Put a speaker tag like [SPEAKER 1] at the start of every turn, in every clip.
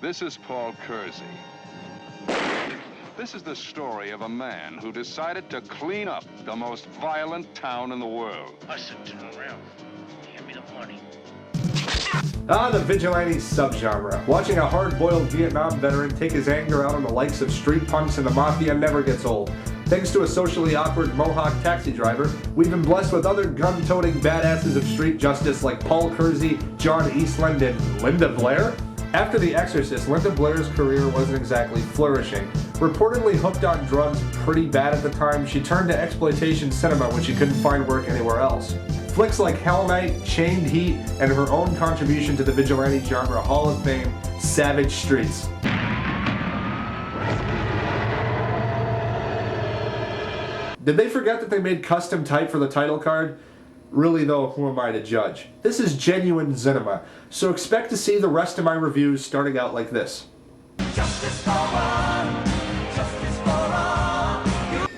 [SPEAKER 1] This is Paul Kersey. This is the story of a man who decided to clean up the most violent town in the world.
[SPEAKER 2] I said turn around. Hand me the money.
[SPEAKER 3] Ah, the vigilante subgenre. Watching a hard-boiled Vietnam veteran take his anger out on the likes of street punks and the mafia never gets old. Thanks to a socially awkward Mohawk taxi driver, we've been blessed with other gun-toting badasses of street justice like Paul Kersey, John Eastland, and Linda Blair? After The Exorcist, Linda Blair's career wasn't exactly flourishing. Reportedly hooked on drugs pretty bad at the time, she turned to exploitation cinema when she couldn't find work anywhere else. Flicks like Hell Night, Chained Heat, and her own contribution to the vigilante genre Hall of Fame, Savage Streets. Did they forget that they made custom type for the title card? Really though, who am I to judge? This is genuine cinema, so expect to see the rest of my reviews starting out like this. Justice for all. Justice for all.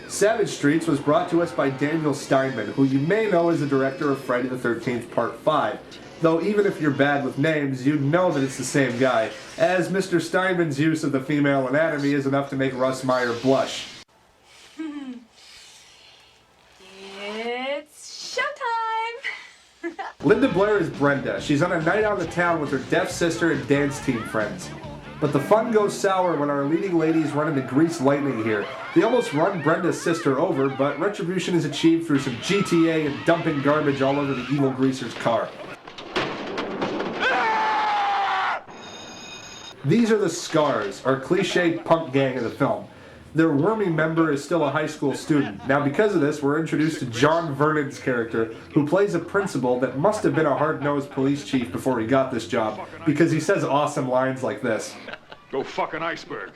[SPEAKER 3] Savage Streets was brought to us by Daniel Steinman, who you may know as the director of Friday the 13th Part 5. Though even if you're bad with names, you'd know that it's the same guy, as Mr. Steinman's use of the female anatomy is enough to make Russ Meyer blush. Linda Blair is Brenda. She's on a night out of town with her deaf sister and dance team friends. But the fun goes sour when our leading ladies run into greased lightning here. They almost run Brenda's sister over, but retribution is achieved through some GTA and dumping garbage all over the evil greaser's car. These are the Scars, our cliche punk gang of the film. Their wormy member is still a high school student. Now because of this, we're introduced to John Vernon's character, who plays a principal that must have been a hard-nosed police chief before he got this job, because he says awesome lines like this.
[SPEAKER 1] Go fuck an iceberg.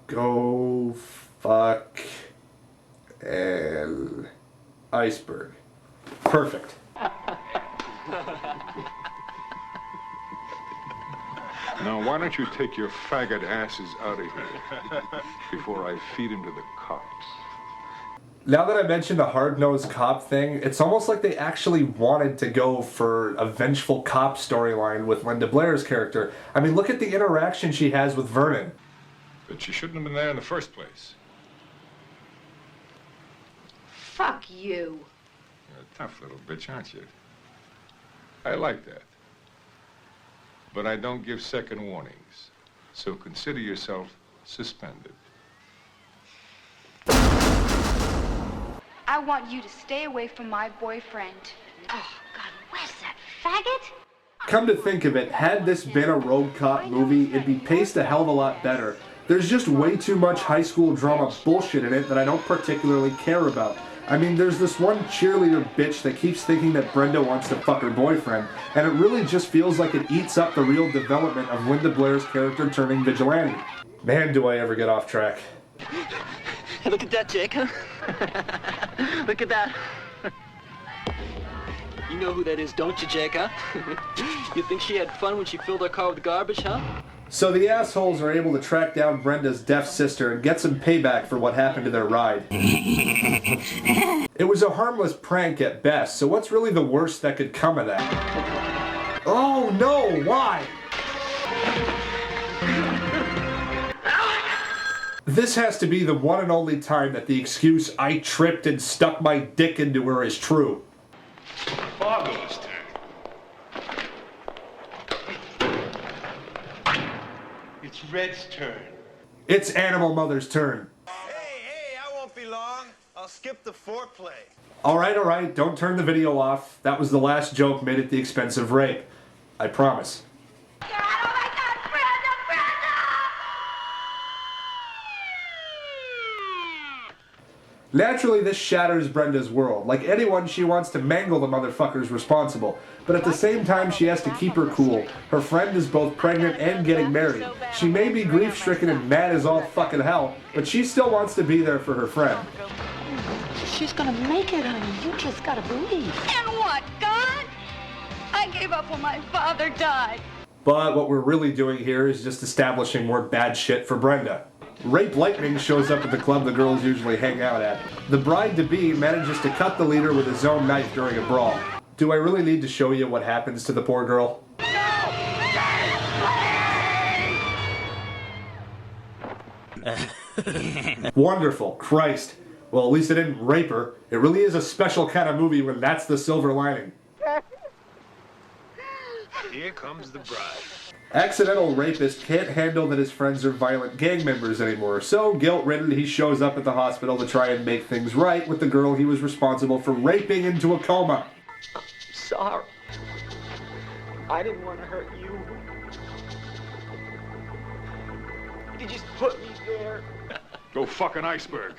[SPEAKER 3] Go fuck an iceberg. Perfect.
[SPEAKER 1] Now, why don't you take your faggot asses out of here before I feed him to the cops?
[SPEAKER 3] Now that I mentioned the hard-nosed cop thing, it's almost like they actually wanted to go for a vengeful cop storyline with Linda Blair's character. I mean, look at the interaction she has with Vernon.
[SPEAKER 1] But she shouldn't have been there in the first place.
[SPEAKER 4] Fuck you.
[SPEAKER 1] You're a tough little bitch, aren't you? I like that. But I don't give second warnings, so consider yourself suspended.
[SPEAKER 4] I want you to stay away from my boyfriend. Oh, God, where's that faggot?
[SPEAKER 3] Come to think of it, had this been a road cop movie, it'd be paced a hell of a lot better. There's just way too much high school drama bullshit in it that I don't particularly care about. I mean, there's this one cheerleader bitch that keeps thinking that Brenda wants to fuck her boyfriend, and it really just feels like it eats up the real development of Linda Blair's character turning vigilante. Man, do I ever get off track.
[SPEAKER 5] Hey, look at that, Jake, huh? Look at that. You know who that is, don't you, Jake, huh? You think she had fun when she filled her car with garbage, huh?
[SPEAKER 3] So the assholes are able to track down Brenda's deaf sister and get some payback for what happened to their ride. It was a harmless prank at best, so what's really the worst that could come of that? Oh no, why? This has to be the one and only time that the excuse "I tripped and stuck my dick into her" is true.
[SPEAKER 1] Father's turn.
[SPEAKER 2] It's Red's turn.
[SPEAKER 3] It's Animal Mother's turn.
[SPEAKER 6] Hey, I won't be long. I'll skip the foreplay.
[SPEAKER 3] Alright, don't turn the video off. That was the last joke made at the expense of rape. I promise.
[SPEAKER 4] God, oh my God, Brenda, Brenda!
[SPEAKER 3] Naturally, this shatters Brenda's world. Like anyone, she wants to mangle the motherfuckers responsible. But at the same time, she has to keep her cool. Her friend is both pregnant and getting married. She may be grief-stricken and mad as all fucking hell, but she still wants to be there for her friend.
[SPEAKER 7] She's gonna make it, honey. You just gotta believe.
[SPEAKER 4] And what, God? I gave up when my father died.
[SPEAKER 3] But what we're really doing here is just establishing more bad shit for Brenda. Rape Lightning shows up at the club the girls usually hang out at. The bride-to-be manages to cut the leader with his own knife during a brawl. Do I really need to show you what happens to the poor girl?
[SPEAKER 4] No!
[SPEAKER 3] Wonderful. Christ. Well, at least it didn't rape her. It really is a special kind of movie when that's the silver lining.
[SPEAKER 6] Here comes the bride.
[SPEAKER 3] Accidental rapist can't handle that his friends are violent gang members anymore, so guilt-ridden he shows up at the hospital to try and make things right with the girl he was responsible for raping into a coma.
[SPEAKER 5] Sorry. I didn't want to hurt you. You just put me there.
[SPEAKER 1] Go fuck an iceberg.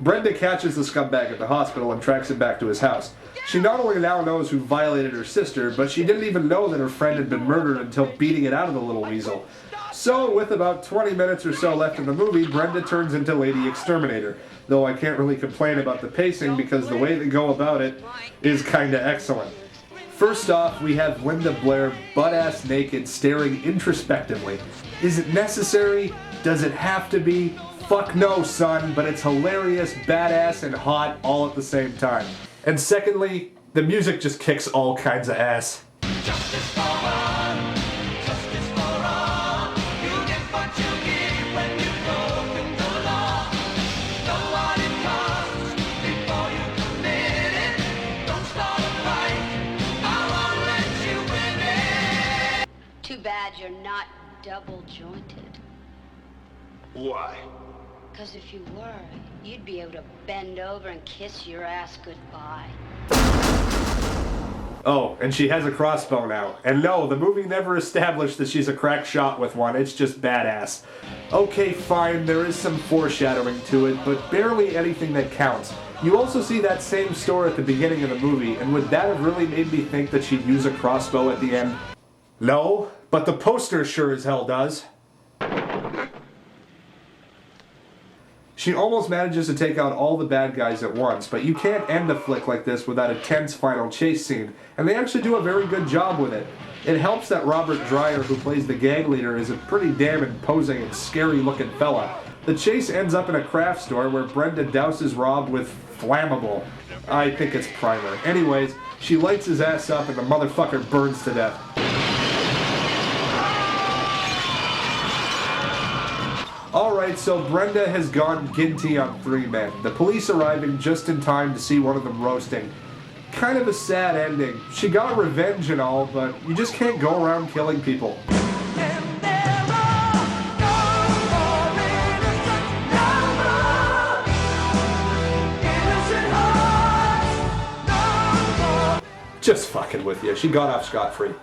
[SPEAKER 3] Brenda catches the scumbag at the hospital and tracks him back to his house. She not only now knows who violated her sister, but she didn't even know that her friend had been murdered until beating it out of the little weasel. So, with about 20 minutes or so left in the movie, Brenda turns into Lady Exterminator. Though I can't really complain about the pacing because the way they go about it is kinda excellent. First off, we have Linda Blair butt-ass naked staring introspectively. Is it necessary? Does it have to be? Fuck no, son, but it's hilarious, badass, and hot all at the same time. And secondly, the music just kicks all kinds of ass.
[SPEAKER 8] Justice for all, justice for all. You get what you give when you've broken the law. Know what it costs before you commit it. Don't start a fight, I won't let you win it.
[SPEAKER 4] Too bad you're not double jointed.
[SPEAKER 6] Why?
[SPEAKER 4] Because if you were, you'd be able to bend over and kiss your ass goodbye.
[SPEAKER 3] Oh, and she has a crossbow now. And no, the movie never established that she's a crack shot with one, it's just badass. Okay, fine, there is some foreshadowing to it, but barely anything that counts. You also see that same store at the beginning of the movie, and would that have really made me think that she'd use a crossbow at the end? No, but the poster sure as hell does. She almost manages to take out all the bad guys at once, but you can't end a flick like this without a tense final chase scene, and they actually do a very good job with it. It helps that Robert Dreyer, who plays the gang leader, is a pretty damn imposing and scary looking fella. The chase ends up in a craft store where Brenda douses Rob with flammable. I think it's primer. Anyways, she lights his ass up and the motherfucker burns to death. Alright, so Brenda has gone Ginty on 3 men, the police arriving just in time to see one of them roasting. Kind of a sad ending. She got revenge and all, but you just can't go around killing people.
[SPEAKER 8] And there are no more innocent, no more innocent hearts, no more.
[SPEAKER 3] Just fucking with you. She got off scot-free.